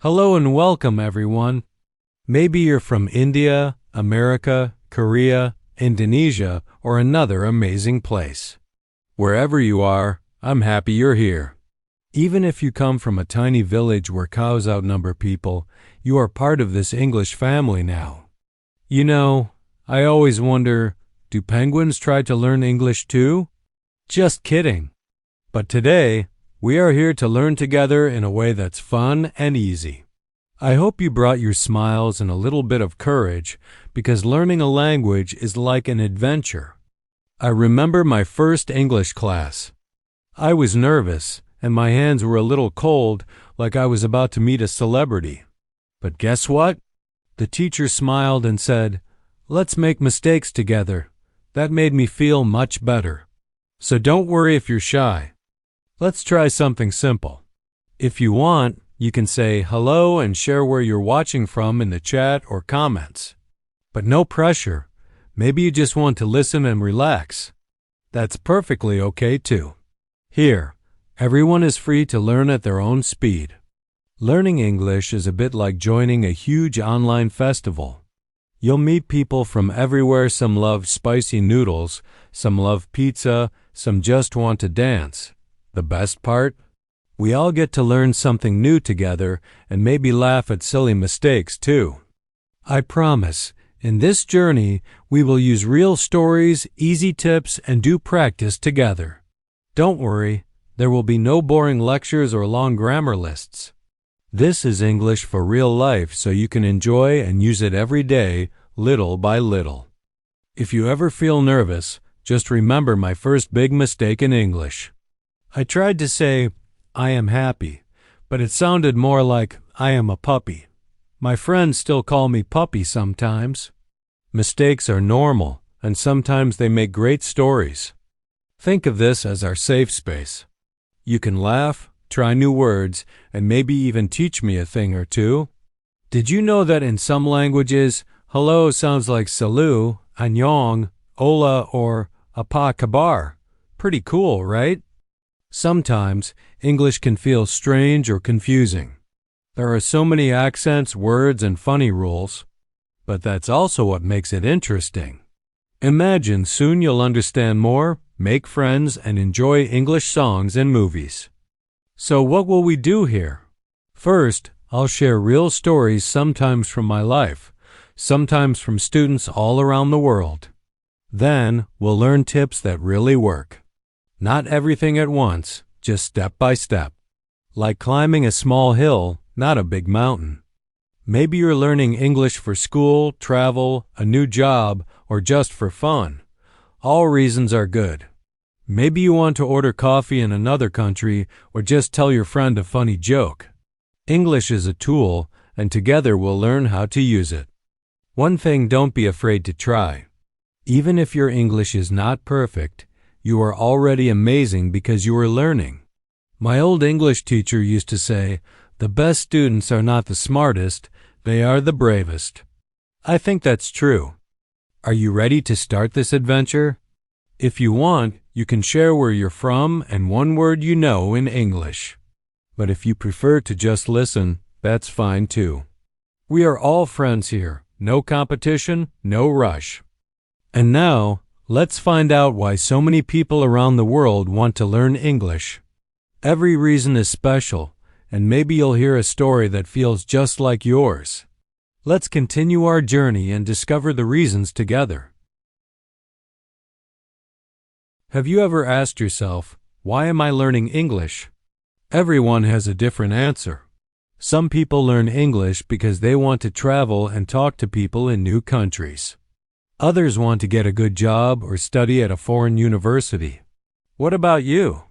Hello and welcome, everyone. Maybe you're from India, America, Korea, Indonesia, or another amazing place. Wherever you are, I'm happy you're here. Even if you come from a tiny village where cows outnumber people, you are part of this English family now. You know, I always wonder, do penguins try to learn English too? Just kidding. But today, we are here to learn together in a way that's fun and easy. I hope you brought your smiles and a little bit of courage, because learning a language is like an adventure. I remember my first English class. I was nervous, and my hands were a little cold, like I was about to meet a celebrity. But guess what? The teacher smiled and said, "Let's make mistakes together." That made me feel much better. So don't worry if you're shy. Let's try something simple. If you want, you can say hello and share where you're watching from in the chat or comments. But no pressure. Maybe you just want to listen and relax. That's perfectly okay too. Here, everyone is free to learn at their own speed. Learning English is a bit like joining a huge online festival. You'll meet people from everywhere. Some love spicy noodles, some love pizza, some just want to dance. The best part? We all get to learn something new together and maybe laugh at silly mistakes too. I promise, in this journey, we will use real stories, easy tips, and do practice together. Don't worry, there will be no boring lectures or long grammar lists. This is English for real life, so you can enjoy and use it every day, little by little. If you ever feel nervous, just remember my first big mistake in English. I tried to say, "I am happy," but it sounded more like, "I am a puppy." My friends still call me puppy sometimes. Mistakes are normal, and sometimes they make great stories. Think of this as our safe space. You can laugh, try new words, and maybe even teach me a thing or two. Did you know that in some languages, hello sounds like salut, annyeong, hola, or apa kabar? Pretty cool, right? Sometimes, English can feel strange or confusing. There are so many accents, words, and funny rules. But that's also what makes it interesting. Imagine soon you'll understand more, make friends, and enjoy English songs and movies. So what will we do here? First, I'll share real stories, sometimes from my life, sometimes from students all around the world. Then, we'll learn tips that really work. Not everything at once, just step by step. Like climbing a small hill, not a big mountain. Maybe you're learning English for school, travel, a new job, or just for fun. All reasons are good. Maybe you want to order coffee in another country or just tell your friend a funny joke. English is a tool, and together we'll learn how to use it. One thing, don't be afraid to try. Even if your English is not perfect, you are already amazing because you are learning. My old English teacher used to say, "The best students are not the smartest, they are the bravest." I think that's true. Are you ready to start this adventure? If you want, you can share where you're from and one word you know in English. But if you prefer to just listen, that's fine too. We are all friends here. No competition, no rush. And now, let's find out why so many people around the world want to learn English. Every reason is special, and maybe you'll hear a story that feels just like yours. Let's continue our journey and discover the reasons together. Have you ever asked yourself, why am I learning English? Everyone has a different answer. Some people learn English because they want to travel and talk to people in new countries. Others want to get a good job or study at a foreign university. What about you?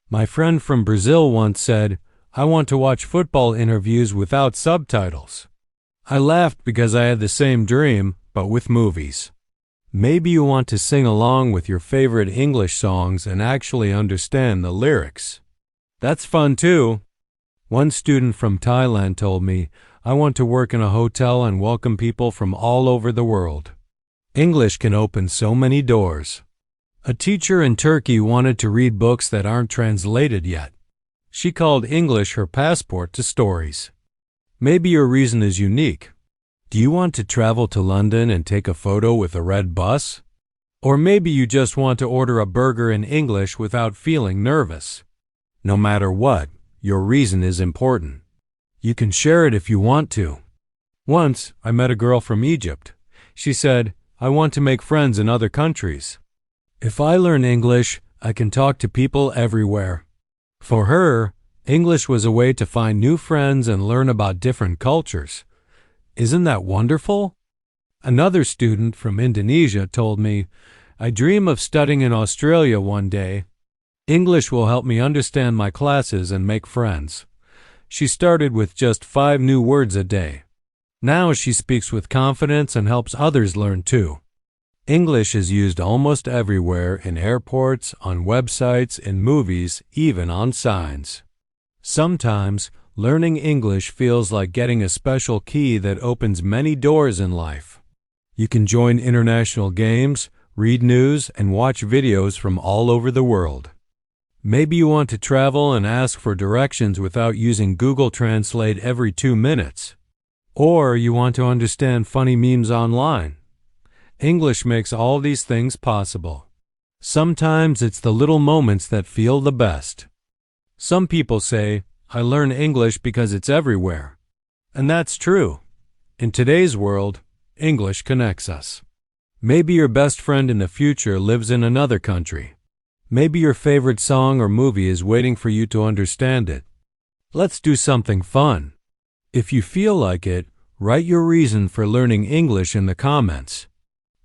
My friend from Brazil once said, "I want to watch football interviews without subtitles." I laughed because I had the same dream, but with movies. Maybe you want to sing along with your favorite English songs and actually understand the lyrics. That's fun too. One student from Thailand told me, "I want to work in a hotel and welcome people from all over the world." English can open so many doors. A teacher in Turkey wanted to read books that aren't translated yet. She called English her passport to stories. Maybe your reason is unique. Do you want to travel to London and take a photo with a red bus? Or maybe you just want to order a burger in English without feeling nervous. No matter what, your reason is important. You can share it if you want to. Once, I met a girl from Egypt. She said, "I want to make friends in other countries. If I learn English, I can talk to people everywhere." For her, English was a way to find new friends and learn about different cultures. Isn't that wonderful? Another student from Indonesia told me, "I dream of studying in Australia one day. English will help me understand my classes and make friends." She started with just 5 new words a day. Now she speaks with confidence and helps others learn too. English is used almost everywhere, in airports, on websites, in movies, even on signs. Sometimes, learning English feels like getting a special key that opens many doors in life. You can join international games, read news, and watch videos from all over the world. Maybe you want to travel and ask for directions without using Google Translate every 2 minutes. Or you want to understand funny memes online. English makes all these things possible. Sometimes it's the little moments that feel the best. Some people say, "I learn English because it's everywhere." And that's true. In today's world, English connects us. Maybe your best friend in the future lives in another country. Maybe your favorite song or movie is waiting for you to understand it. Let's do something fun. If you feel like it, write your reason for learning English in the comments.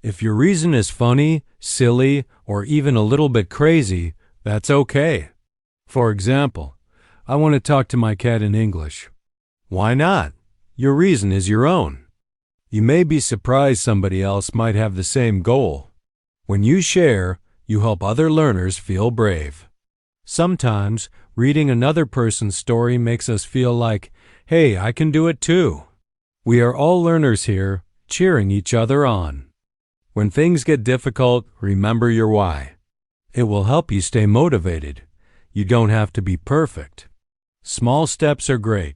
If your reason is funny, silly, or even a little bit crazy, that's okay. For example, "I want to talk to my cat in English." Why not? Your reason is your own. You may be surprised somebody else might have the same goal. When you share, you help other learners feel brave. Sometimes, reading another person's story makes us feel like, "Hey, I can do it too." We are all learners here, cheering each other on. When things get difficult, remember your why. It will help you stay motivated. You don't have to be perfect. Small steps are great.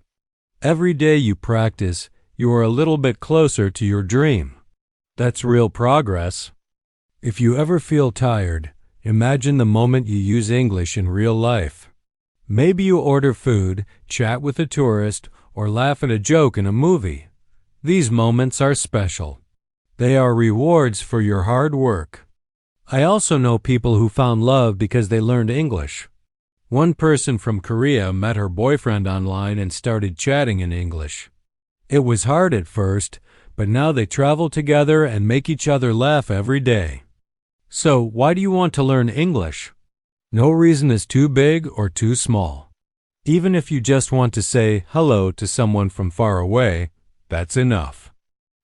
Every day you practice, you are a little bit closer to your dream. That's real progress. If you ever feel tired, imagine the moment you use English in real life. Maybe you order food, chat with a tourist, or laugh at a joke in a movie. These moments are special. They are rewards for your hard work. I also know people who found love because they learned English. One person from Korea met her boyfriend online and started chatting in English. It was hard at first, but now they travel together and make each other laugh every day. So, why do you want to learn English? No reason is too big or too small. Even if you just want to say hello to someone from far away, that's enough.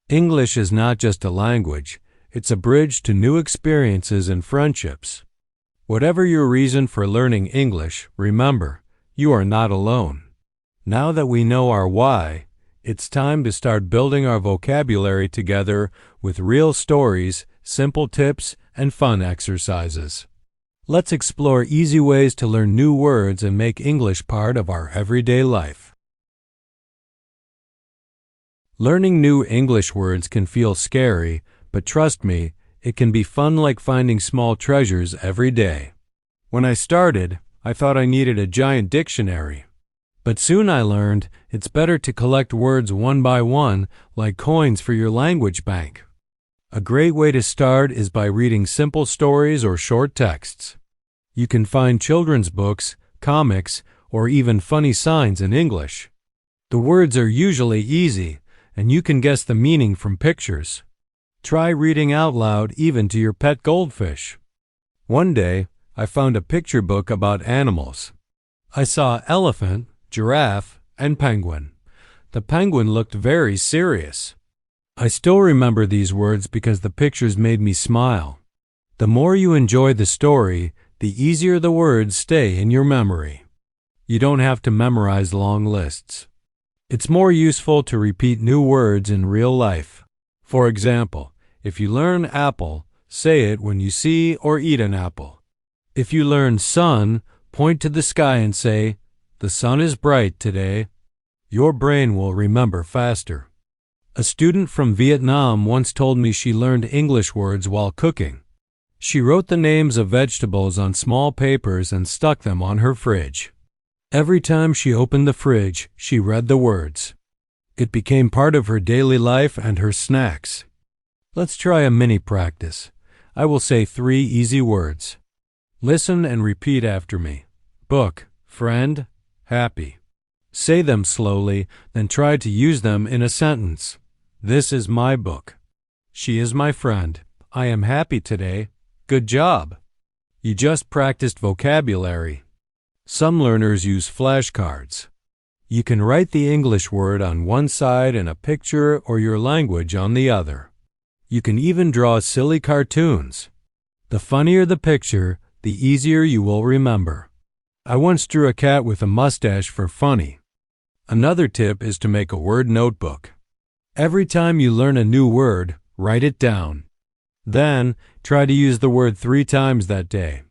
English is not just a language, it's a bridge to new experiences and friendships. Whatever your reason for learning English, remember, you are not alone. Now that we know our why, it's time to start building our vocabulary together with real stories, simple tips, and fun exercises. Let's explore easy ways to learn new words and make English part of our everyday life. Learning new English words can feel scary, but trust me, it can be fun like finding small treasures every day. When I started, I thought I needed a giant dictionary. But soon I learned it's better to collect words one by one, like coins for your language bank. A great way to start is by reading simple stories or short texts. You can find children's books, comics, or even funny signs in English. The words are usually easy, and you can guess the meaning from pictures. Try reading out loud even to your pet goldfish. One day, I found a picture book about animals. I saw elephant, giraffe, and penguin. The penguin looked very serious. I still remember these words because the pictures made me smile. The more you enjoy the story, the easier the words stay in your memory. You don't have to memorize long lists. It's more useful to repeat new words in real life. For example, if you learn apple, say it when you see or eat an apple. If you learn sun, point to the sky and say, "The sun is bright today." Your brain will remember faster. A student from Vietnam once told me she learned English words while cooking. She wrote the names of vegetables on small papers and stuck them on her fridge. Every time she opened the fridge, she read the words. It became part of her daily life and her snacks. Let's try a mini practice. I will say 3 easy words. Listen and repeat after me. Book, friend, happy. Say them slowly, then try to use them in a sentence. This is my book. She is my friend. I am happy today. Good job. You just practiced vocabulary. Some learners use flashcards. You can write the English word on one side and a picture or your language on the other. You can even draw silly cartoons. The funnier the picture, the easier you will remember. I once drew a cat with a mustache for funny. Another tip is to make a word notebook. Every time you learn a new word, write it down. Then, try to use the word 3 times that day.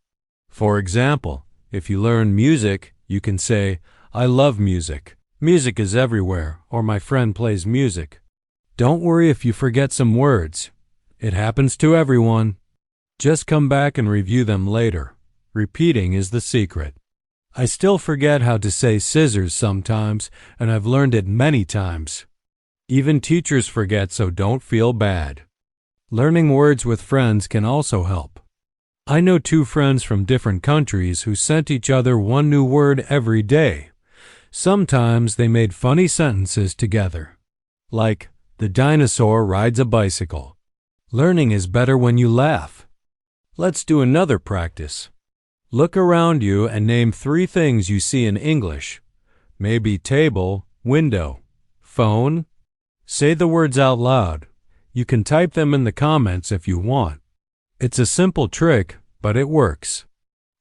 For example, if you learn music, you can say, I love music. Music is everywhere, or my friend plays music. Don't worry if you forget some words. It happens to everyone. Just come back and review them later. Repeating is the secret. I still forget how to say scissors sometimes, and I've learned it many times. Even teachers forget, so don't feel bad. Learning words with friends can also help. I know 2 friends from different countries who sent each other one new word every day. Sometimes they made funny sentences together, like, the dinosaur rides a bicycle. Learning is better when you laugh. Let's do another practice. Look around you and name 3 things you see in English. Maybe table, window, phone. Say the words out loud. You can type them in the comments if you want. It's a simple trick, but it works.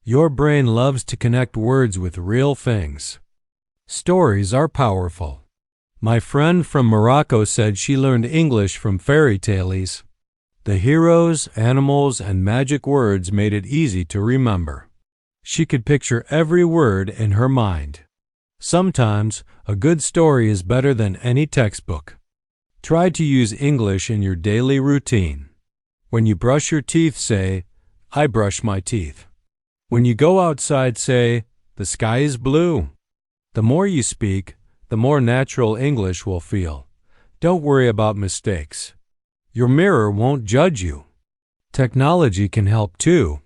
Your brain loves to connect words with real things. Stories are powerful. My friend from Morocco said she learned English from fairy tales. The heroes, animals, and magic words made it easy to remember. She could picture every word in her mind. Sometimes, a good story is better than any textbook. Try to use English in your daily routine. When you brush your teeth, say, I brush my teeth. When you go outside, say, the sky is blue. The more you speak, the more natural English will feel. Don't worry about mistakes. Your mirror won't judge you. Technology can help too.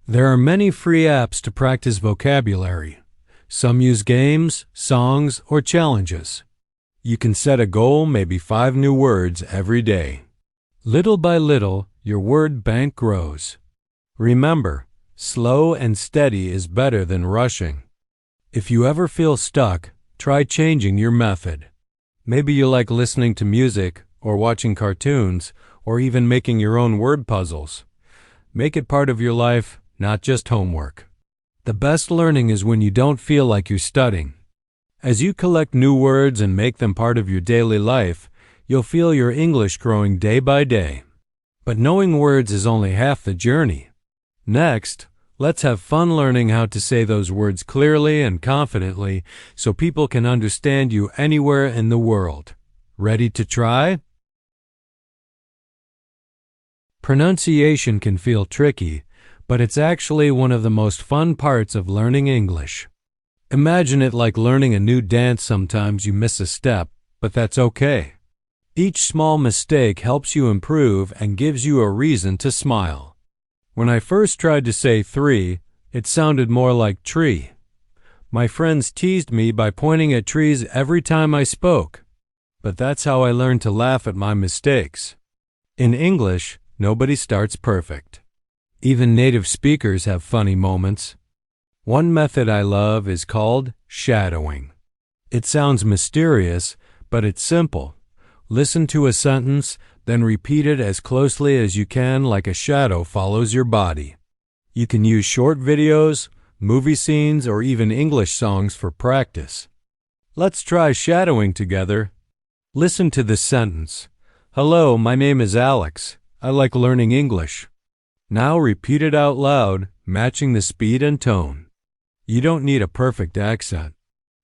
There are many free apps to practice vocabulary. Some use games, songs, or challenges. You can set a goal, maybe 5 new words every day. Little by little, your word bank grows. Remember, slow and steady is better than rushing. If you ever feel stuck, try changing your method. Maybe you like listening to music, or watching cartoons, or even making your own word puzzles. Make it part of your life, not just homework. The best learning is when you don't feel like you're studying. As you collect new words and make them part of your daily life, you'll feel your English growing day by day. But knowing words is only half the journey. Next, let's have fun learning how to say those words clearly and confidently so people can understand you anywhere in the world. Ready to try? Pronunciation can feel tricky, but it's actually one of the most fun parts of learning English. Imagine it like learning a new dance. Sometimes you miss a step, but that's okay. Each small mistake helps you improve and gives you a reason to smile. When I first tried to say 3, it sounded more like tree. My friends teased me by pointing at trees every time I spoke. But that's how I learned to laugh at my mistakes. In English, nobody starts perfect. Even native speakers have funny moments. One method I love is called shadowing. It sounds mysterious, but it's simple. Listen to a sentence, then repeat it as closely as you can like a shadow follows your body. You can use short videos, movie scenes, or even English songs for practice. Let's try shadowing together. Listen to this sentence. Hello, my name is Alex. I like learning English. Now repeat it out loud, matching the speed and tone. You don't need a perfect accent.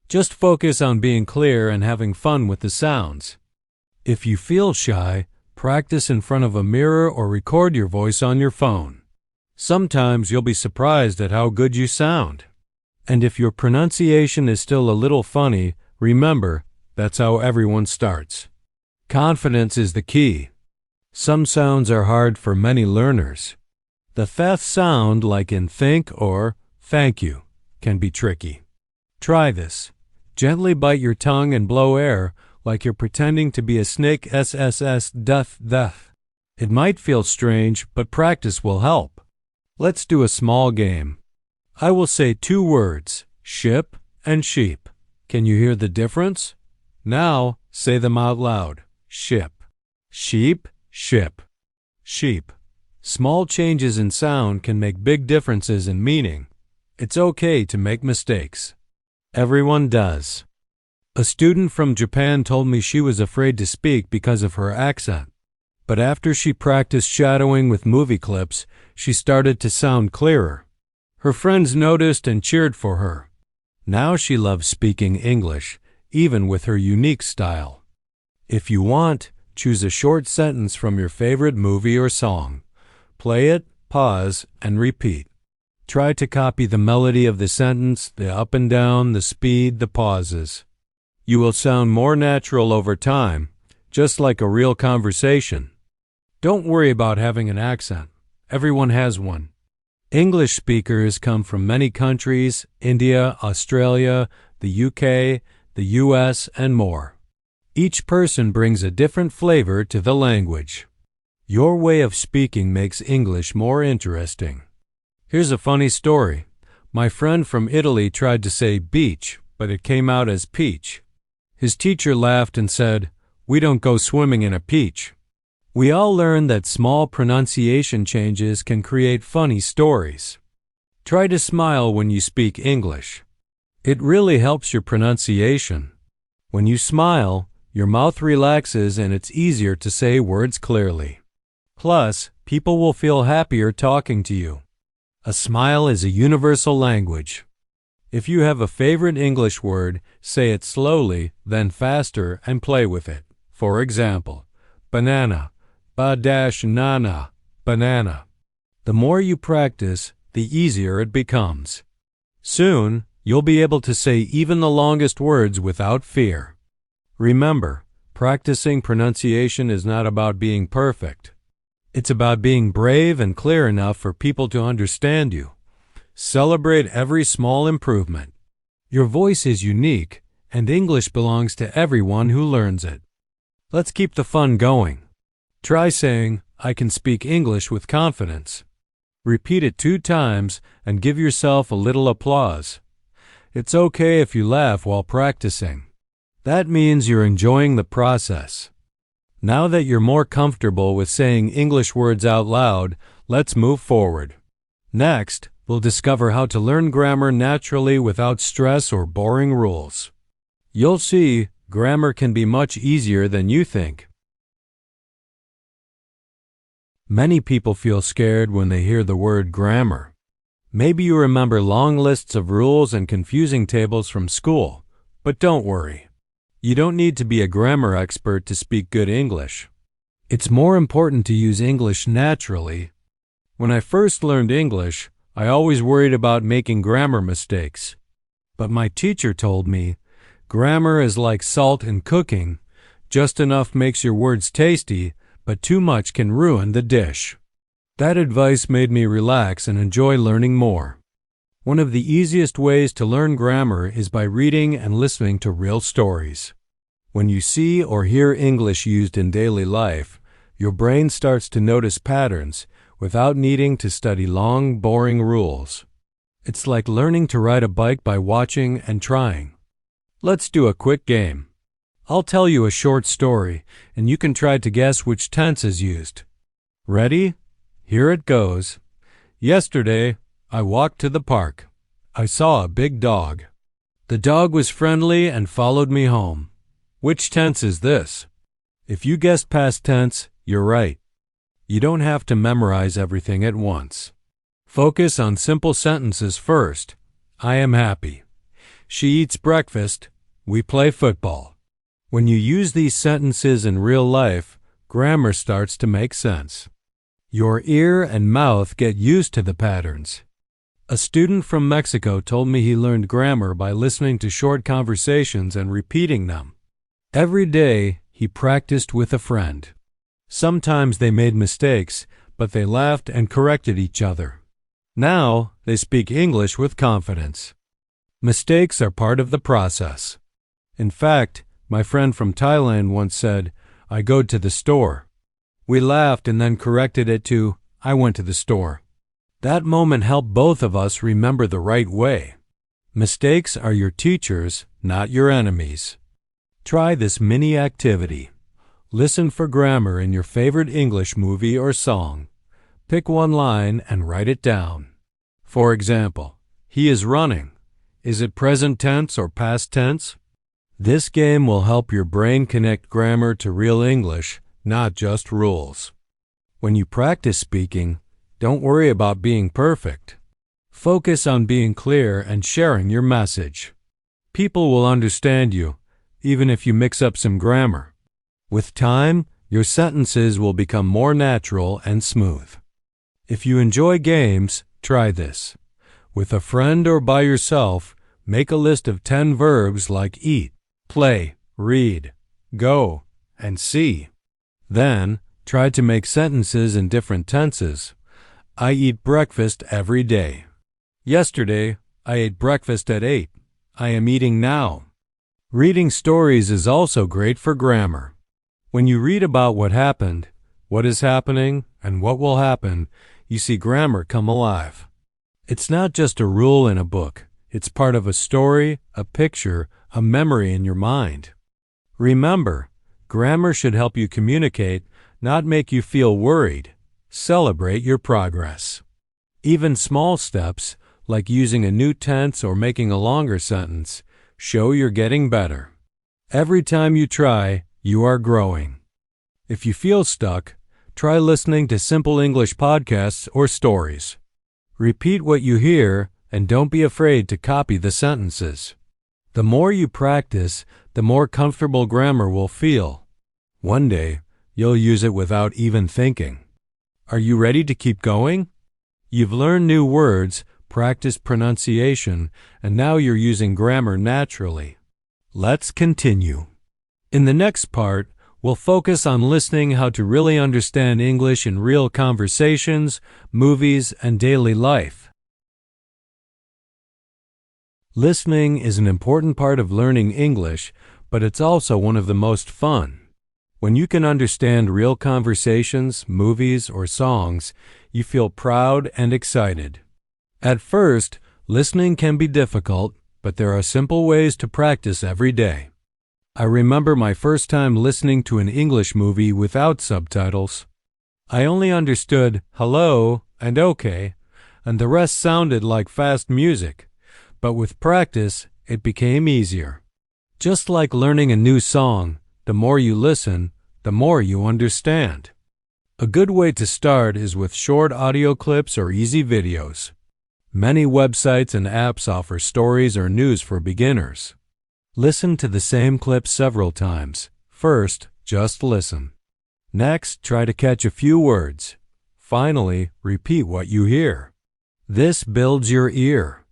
Just focus on being clear and having fun with the sounds. If you feel shy, practice in front of a mirror or record your voice on your phone. Sometimes you'll be surprised at how good you sound. And if your pronunciation is still a little funny, remember, that's how everyone starts. Confidence is the key. Some sounds are hard for many learners. The th sound, like in think or thank you, can be tricky. Try this. Gently bite your tongue and blow air like you're pretending to be a snake. SSS doth doth. It might feel strange, but practice will help. Let's do a small game. I will say 2 words, ship and sheep. Can you hear the difference? Now, say them out loud. Ship. Sheep, ship. Sheep. Small changes in sound can make big differences in meaning. It's okay to make mistakes. Everyone does. A student from Japan told me she was afraid to speak because of her accent. But after she practiced shadowing with movie clips, she started to sound clearer. Her friends noticed and cheered for her. Now she loves speaking English, even with her unique style. If you want, choose a short sentence from your favorite movie or song. Play it, pause, and repeat. Try to copy the melody of the sentence, the up and down, the speed, the pauses. You will sound more natural over time, just like a real conversation. Don't worry about having an accent. Everyone has one. English speakers come from many countries: India, Australia, the UK, the US, and more. Each person brings a different flavor to the language. Your way of speaking makes English more interesting. Here's a funny story. My friend from Italy tried to say beach, but it came out as peach. His teacher laughed and said, "We don't go swimming in a peach." We all learn that small pronunciation changes can create funny stories. Try to smile when you speak English. It really helps your pronunciation. When you smile, your mouth relaxes and it's easier to say words clearly. Plus, people will feel happier talking to you. A smile is a universal language. If you have a favorite English word, say it slowly, then faster, and play with it. For example, banana, ba-nana, banana. The more you practice, the easier it becomes. Soon, you'll be able to say even the longest words without fear. Remember, practicing pronunciation is not about being perfect. It's about being brave and clear enough for people to understand you. Celebrate every small improvement. Your voice is unique, and English belongs to everyone who learns it. Let's keep the fun going. Try saying, "I can speak English with confidence." Repeat it 2 times and give yourself a little applause. It's okay if you laugh while practicing. That means you're enjoying the process. Now that you're more comfortable with saying English words out loud, let's move forward. Next, we'll discover how to learn grammar naturally without stress or boring rules. You'll see, grammar can be much easier than you think. Many people feel scared when they hear the word grammar. Maybe you remember long lists of rules and confusing tables from school, but don't worry. You don't need to be a grammar expert to speak good English. It's more important to use English naturally. When I first learned English, I always worried about making grammar mistakes. But my teacher told me, grammar is like salt in cooking. Just enough makes your words tasty, but too much can ruin the dish. That advice made me relax and enjoy learning more. One of the easiest ways to learn grammar is by reading and listening to real stories. When you see or hear English used in daily life, your brain starts to notice patterns without needing to study long, boring rules. It's like learning to ride a bike by watching and trying. Let's do a quick game. I'll tell you a short story, and you can try to guess which tense is used. Ready? Here it goes. Yesterday, I walked to the park. I saw a big dog. The dog was friendly and followed me home. Which tense is this? If you guessed past tense, you're right. You don't have to memorize everything at once. Focus on simple sentences first. I am happy. She eats breakfast. We play football. When you use these sentences in real life, grammar starts to make sense. Your ear and mouth get used to the patterns. A student from Mexico told me he learned grammar by listening to short conversations and repeating them. Every day, he practiced with a friend. Sometimes they made mistakes, but they laughed and corrected each other. Now, they speak English with confidence. Mistakes are part of the process. In fact, my friend from Thailand once said, "I go to the store." We laughed and then corrected it to, "I went to the store." That moment helped both of us remember the right way. Mistakes are your teachers, not your enemies. Try this mini activity. Listen for grammar in your favorite English movie or song. Pick one line and write it down. For example, he is running. Is it present tense or past tense? This game will help your brain connect grammar to real English, not just rules. When you practice speaking, don't worry about being perfect. Focus on being clear and sharing your message. People will understand you, even if you mix up some grammar. With time, your sentences will become more natural and smooth. If you enjoy games, try this. With a friend or by yourself, make a list of 10 verbs like eat, play, read, go, and see. Then, try to make sentences in different tenses. I eat breakfast every day. Yesterday, I ate breakfast at 8. I am eating now. Reading stories is also great for grammar. When you read about what happened, what is happening, and what will happen, you see grammar come alive. It's not just a rule in a book. It's part of a story, a picture, a memory in your mind. Remember, grammar should help you communicate, not make you feel worried. Celebrate your progress. Even small steps, like using a new tense or making a longer sentence, show you're getting better. Every time you try, you are growing. If you feel stuck, try listening to simple English podcasts or stories. Repeat what you hear and don't be afraid to copy the sentences. The more you practice, the more comfortable grammar will feel. One day, you'll use it without even thinking. Are you ready to keep going? You've learned new words, practiced pronunciation, and now you're using grammar naturally. Let's continue. In the next part, we'll focus on listening how to really understand English in real conversations, movies, and daily life. Listening is an important part of learning English, but it's also one of the most fun. When you can understand real conversations, movies, or songs, you feel proud and excited. At first, listening can be difficult, but there are simple ways to practice every day. I remember my first time listening to an English movie without subtitles. I only understood hello and okay, and the rest sounded like fast music. But with practice, it became easier. Just like learning a new song, the more you listen, the more you understand. A good way to start is with short audio clips or easy videos. Many websites and apps offer stories or news for beginners. Listen to the same clip several times. First, just listen. Next, try to catch a few words. Finally, repeat what you hear. This builds your ear.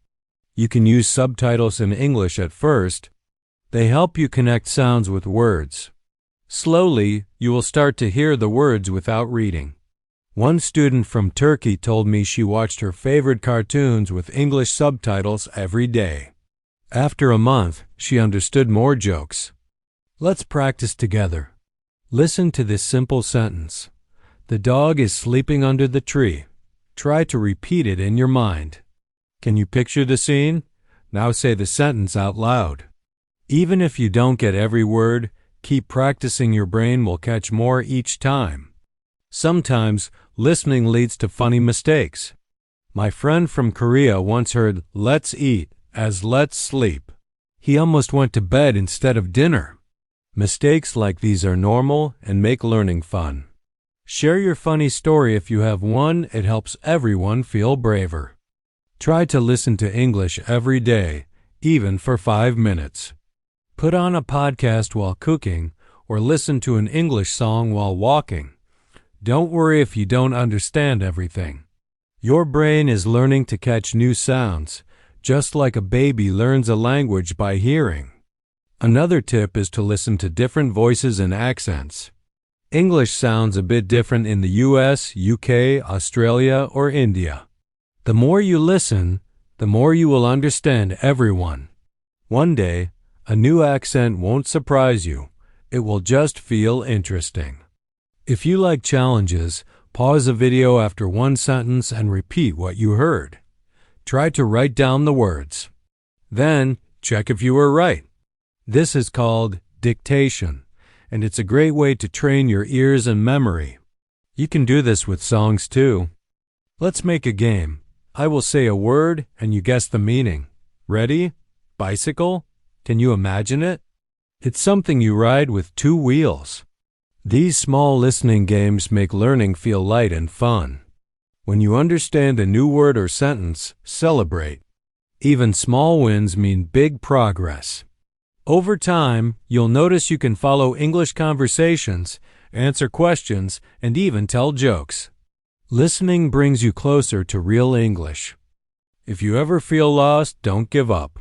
You can use subtitles in English at first. They help you connect sounds with words. Slowly, you will start to hear the words without reading. One student from Turkey told me she watched her favorite cartoons with English subtitles every day. After a month, she understood more jokes. Let's practice together. Listen to this simple sentence. The dog is sleeping under the tree. Try to repeat it in your mind. Can you picture the scene? Now say the sentence out loud. Even if you don't get every word, keep practicing. Your brain will catch more each time. Sometimes, listening leads to funny mistakes. My friend from Korea once heard "let's eat" as "let's sleep." He almost went to bed instead of dinner. Mistakes like these are normal and make learning fun. Share your funny story if you have one. It helps everyone feel braver. Try to listen to English every day, even for 5 minutes. Put on a podcast while cooking or listen to an English song while walking. Don't worry if you don't understand everything. Your brain is learning to catch new sounds, just like a baby learns a language by hearing. Another tip is to listen to different voices and accents. English sounds a bit different in the US, UK, Australia, or India. The more you listen, the more you will understand everyone. One day, a new accent won't surprise you. It will just feel interesting. If you like challenges, pause the video after one sentence and repeat what you heard. Try to write down the words. Then, check if you were right. This is called dictation, and it's a great way to train your ears and memory. You can do this with songs too. Let's make a game. I will say a word and you guess the meaning. Ready? Bicycle? Can you imagine it? It's something you ride with 2 wheels. These small listening games make learning feel light and fun. When you understand a new word or sentence, celebrate. Even small wins mean big progress. Over time, you'll notice you can follow English conversations, answer questions, and even tell jokes. Listening brings you closer to real English. If you ever feel lost, don't give up.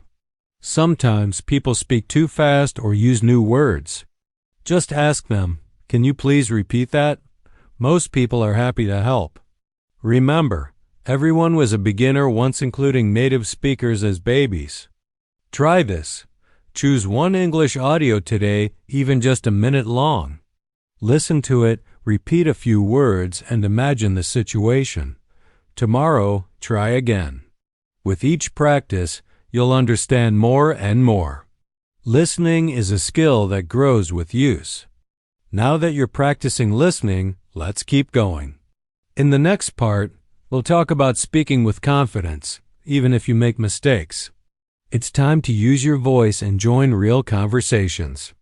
Sometimes people speak too fast or use new words. Just ask them, "Can you please repeat that?" Most people are happy to help. Remember, everyone was a beginner once, including native speakers as babies. Try this. Choose one English audio today, even just a minute long. Listen to it, repeat a few words, and imagine the situation. Tomorrow, try again. With each practice, you'll understand more and more. Listening is a skill that grows with use. Now that you're practicing listening, let's keep going. In the next part, we'll talk about speaking with confidence, even if you make mistakes. It's time to use your voice and join real conversations.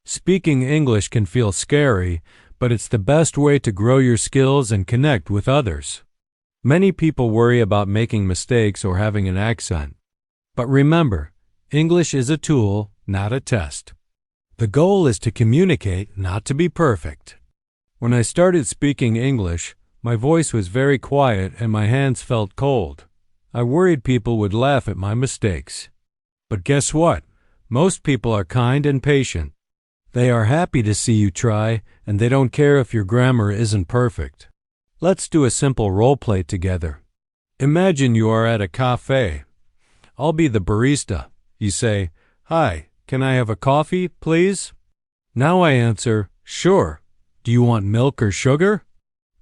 Speaking English can feel scary, but it's the best way to grow your skills and connect with others. Many people worry about making mistakes or having an accent. But remember, English is a tool, not a test. The goal is to communicate, not to be perfect. When I started speaking English, my voice was very quiet and my hands felt cold. I worried people would laugh at my mistakes. But guess what? Most people are kind and patient. They are happy to see you try, and they don't care if your grammar isn't perfect. Let's do a simple role play together. Imagine you are at a cafe. I'll be the barista. You say, "Hi, can I have a coffee, please?" Now I answer, "Sure. Do you want milk or sugar?"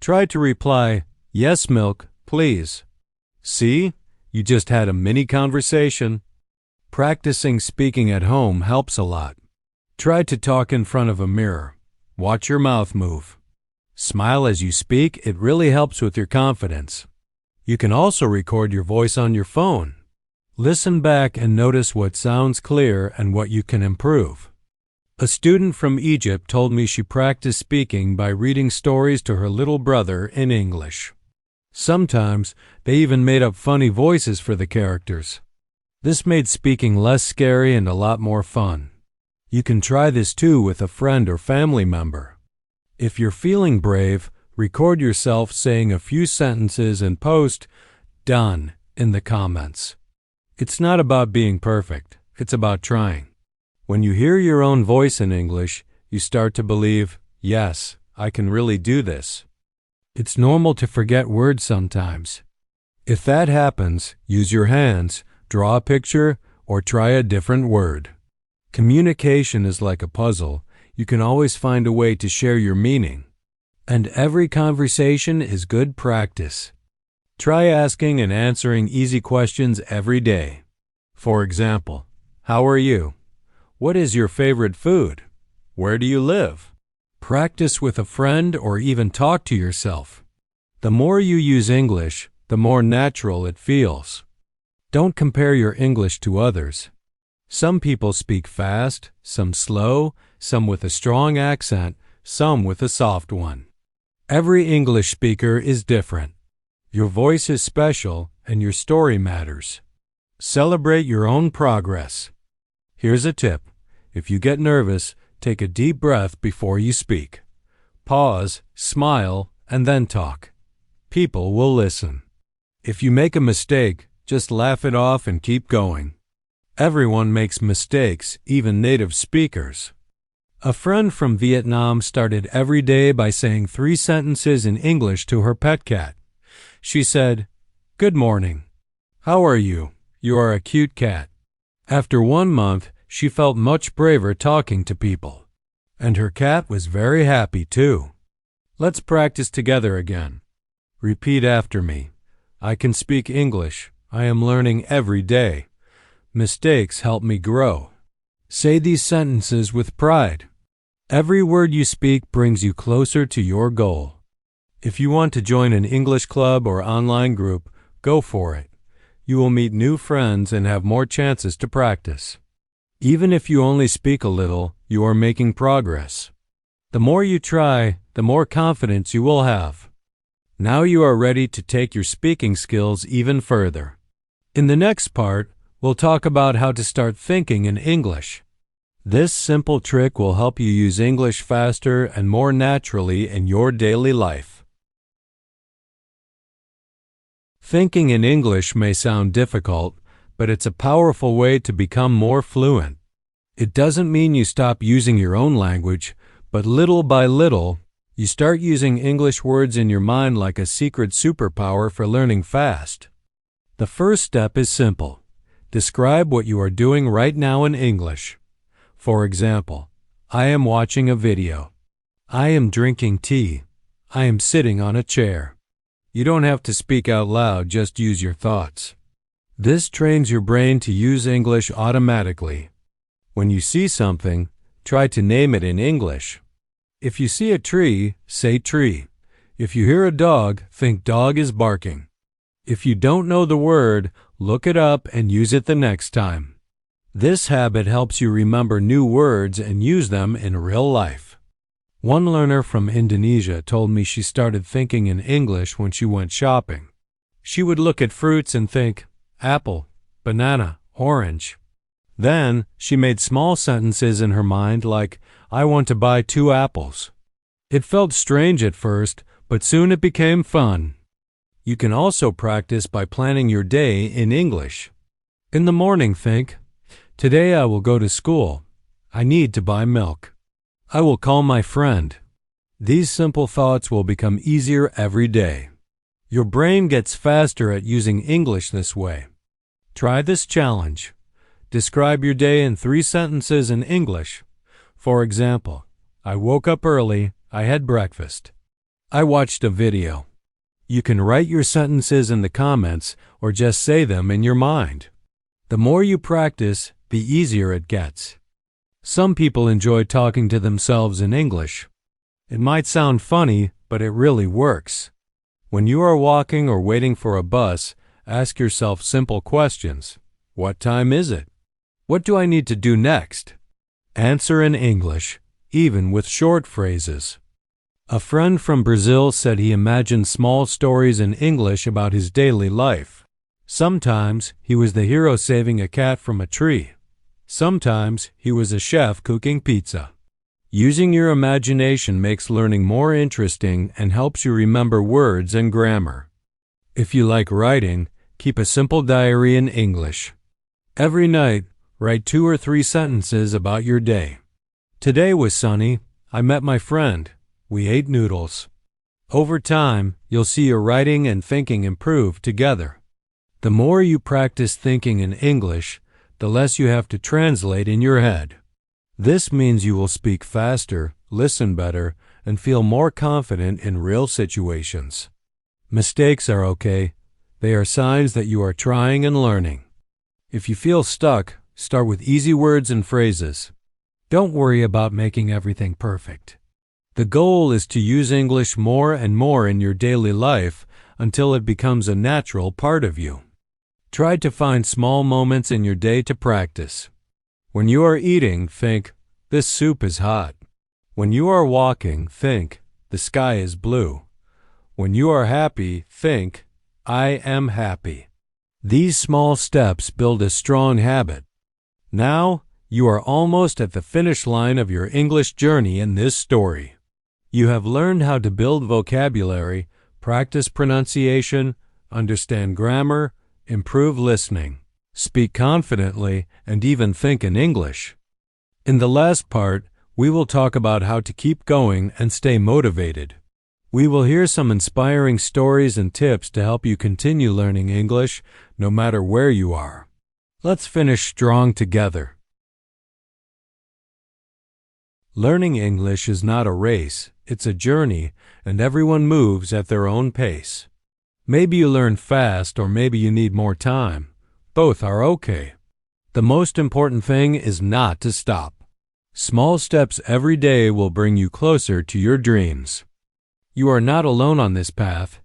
Try to reply, "Yes, milk, please." See? You just had a mini conversation. Practicing speaking at home helps a lot. Try to talk in front of a mirror. Watch your mouth move. Smile as you speak. It really helps with your confidence. You can also record your voice on your phone. Listen back and notice what sounds clear and what you can improve. A student from Egypt told me she practiced speaking by reading stories to her little brother in English. Sometimes they even made up funny voices for the characters. This made speaking less scary and a lot more fun. You can try this too with a friend or family member. If you're feeling brave, record yourself saying a few sentences and post "done" in the comments. It's not about being perfect, it's about trying. When you hear your own voice in English, you start to believe, "Yes, I can really do this." It's normal to forget words sometimes. If that happens, use your hands, draw a picture, or try a different word. Communication is like a puzzle. You can always find a way to share your meaning. And every conversation is good practice. Try asking and answering easy questions every day. For example, "How are you?" "What is your favorite food?" "Where do you live?" Practice with a friend or even talk to yourself. The more you use English, the more natural it feels. Don't compare your English to others. Some people speak fast, some slow, some with a strong accent, some with a soft one. Every English speaker is different. Your voice is special, and your story matters. Celebrate your own progress. Here's a tip. If you get nervous, take a deep breath before you speak. Pause, smile, and then talk. People will listen. If you make a mistake, just laugh it off and keep going. Everyone makes mistakes, even native speakers. A friend from Vietnam started every day by saying 3 sentences in English to her pet cat. She said, "Good morning. How are you? You are a cute cat." After 1 month, she felt much braver talking to people. And her cat was very happy too. Let's practice together again. Repeat after me. I can speak English. I am learning every day. Mistakes help me grow. Say these sentences with pride. Every word you speak brings you closer to your goal. If you want to join an English club or online group, go for it. You will meet new friends and have more chances to practice. Even if you only speak a little, you are making progress. The more you try, the more confidence you will have. Now you are ready to take your speaking skills even further. In the next part, we'll talk about how to start thinking in English. This simple trick will help you use English faster and more naturally in your daily life. Thinking in English may sound difficult, but it's a powerful way to become more fluent. It doesn't mean you stop using your own language, but little by little, you start using English words in your mind like a secret superpower for learning fast. The first step is simple. Describe what you are doing right now in English. For example, I am watching a video. I am drinking tea. I am sitting on a chair. You don't have to speak out loud, just use your thoughts. This trains your brain to use English automatically. When you see something, try to name it in English. If you see a tree, say tree. If you hear a dog, think dog is barking. If you don't know the word, look it up and use it the next time. This habit helps you remember new words and use them in real life. One learner from Indonesia told me she started thinking in English when she went shopping. She would look at fruits and think, apple, banana, orange. Then she made small sentences in her mind like, I want to buy 2 apples. It felt strange at first, but soon it became fun. You can also practice by planning your day in English. In the morning, think, today I will go to school. I need to buy milk. I will call my friend. These simple thoughts will become easier every day. Your brain gets faster at using English this way. Try this challenge. Describe your day in 3 sentences in English. For example, I woke up early, I had breakfast. I watched a video. You can write your sentences in the comments or just say them in your mind. The more you practice, the easier it gets. Some people enjoy talking to themselves in English. It might sound funny, but it really works. When you are walking or waiting for a bus, ask yourself simple questions. What time is it? What do I need to do next? Answer in English, even with short phrases. A friend from Brazil said he imagined small stories in English about his daily life. Sometimes he was the hero saving a cat from a tree. Sometimes he was a chef cooking pizza. Using your imagination makes learning more interesting and helps you remember words and grammar. If you like writing, keep a simple diary in English. Every night, write 2 or 3 sentences about your day. Today was sunny. I met my friend. We ate noodles. Over time, you'll see your writing and thinking improve together. The more you practice thinking in English, the less you have to translate in your head. This means you will speak faster, listen better, and feel more confident in real situations. Mistakes are okay. They are signs that you are trying and learning. If you feel stuck, start with easy words and phrases. Don't worry about making everything perfect. The goal is to use English more and more in your daily life until it becomes a natural part of you. Try to find small moments in your day to practice. When you are eating, think, this soup is hot. When you are walking, think, the sky is blue. When you are happy, think, I am happy. These small steps build a strong habit. Now, you are almost at the finish line of your English journey in this story. You have learned how to build vocabulary, practice pronunciation, understand grammar, improve listening, speak confidently, and even think in English. In the last part, we will talk about how to keep going and stay motivated. We will hear some inspiring stories and tips to help you continue learning English no matter where you are. Let's finish strong together. Learning English is not a race, it's a journey, and everyone moves at their own pace. Maybe you learn fast or maybe you need more time. Both are okay. The most important thing is not to stop. Small steps every day will bring you closer to your dreams. You are not alone on this path.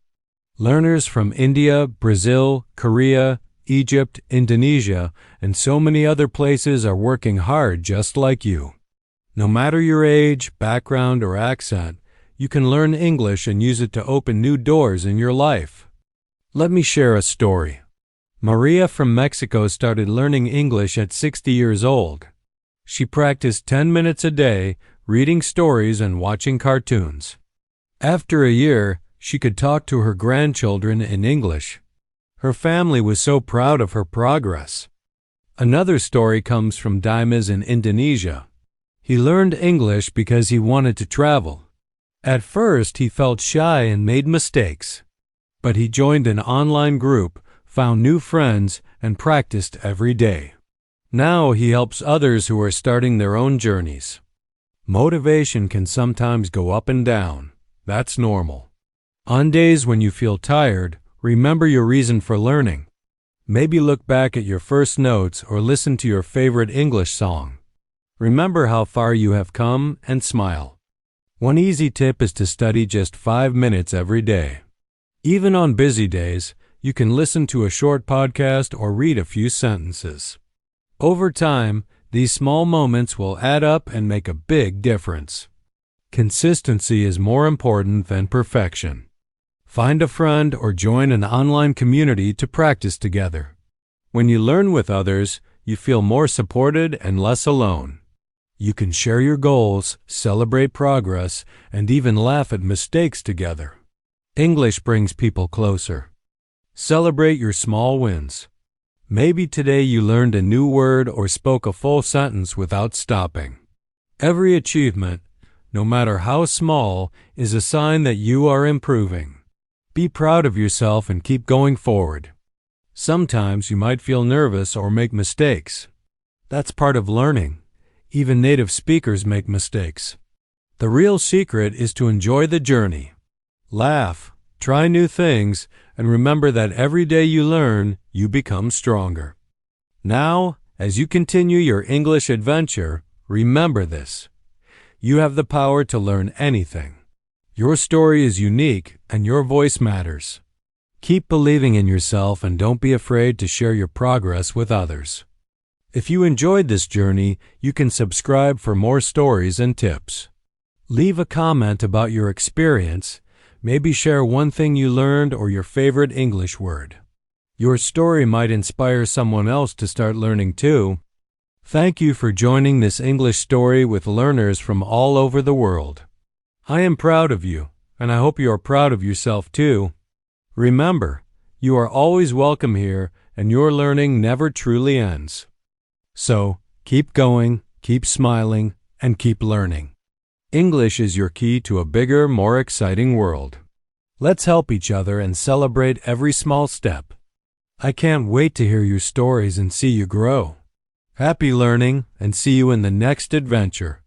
Learners from India, Brazil, Korea, Egypt, Indonesia, and so many other places are working hard just like you. No matter your age, background, or accent, you can learn English and use it to open new doors in your life. Let me share a story. Maria from Mexico started learning English at 60 years old. She practiced 10 minutes a day, reading stories and watching cartoons. After a year, she could talk to her grandchildren in English. Her family was so proud of her progress. Another story comes from Dimas in Indonesia. He learned English because he wanted to travel. At first, he felt shy and made mistakes. But he joined an online group, found new friends, and practiced every day. Now he helps others who are starting their own journeys. Motivation can sometimes go up and down. That's normal. On days when you feel tired, remember your reason for learning. Maybe look back at your first notes or listen to your favorite English song. Remember how far you have come and smile. One easy tip is to study just 5 minutes every day. Even on busy days, you can listen to a short podcast or read a few sentences. Over time, these small moments will add up and make a big difference. Consistency is more important than perfection. Find a friend or join an online community to practice together. When you learn with others, you feel more supported and less alone. You can share your goals, celebrate progress, and even laugh at mistakes together. English brings people closer. Celebrate your small wins. Maybe today you learned a new word or spoke a full sentence without stopping. Every achievement, no matter how small, is a sign that you are improving. Be proud of yourself and keep going forward. Sometimes you might feel nervous or make mistakes. That's part of learning. Even native speakers make mistakes. The real secret is to enjoy the journey. Laugh, try new things, and remember that every day you learn, you become stronger. Now, as you continue your English adventure, remember this. You have the power to learn anything. Your story is unique, and your voice matters. Keep believing in yourself and don't be afraid to share your progress with others. If you enjoyed this journey, you can subscribe for more stories and tips. Leave a comment about your experience. Maybe share one thing you learned or your favorite English word. Your story might inspire someone else to start learning too. Thank you for joining this English story with learners from all over the world. I am proud of you, and I hope you are proud of yourself too. Remember, you are always welcome here, and your learning never truly ends. So, keep going, keep smiling, and keep learning. English is your key to a bigger, more exciting world. Let's help each other and celebrate every small step. I can't wait to hear your stories and see you grow. Happy learning, and see you in the next adventure.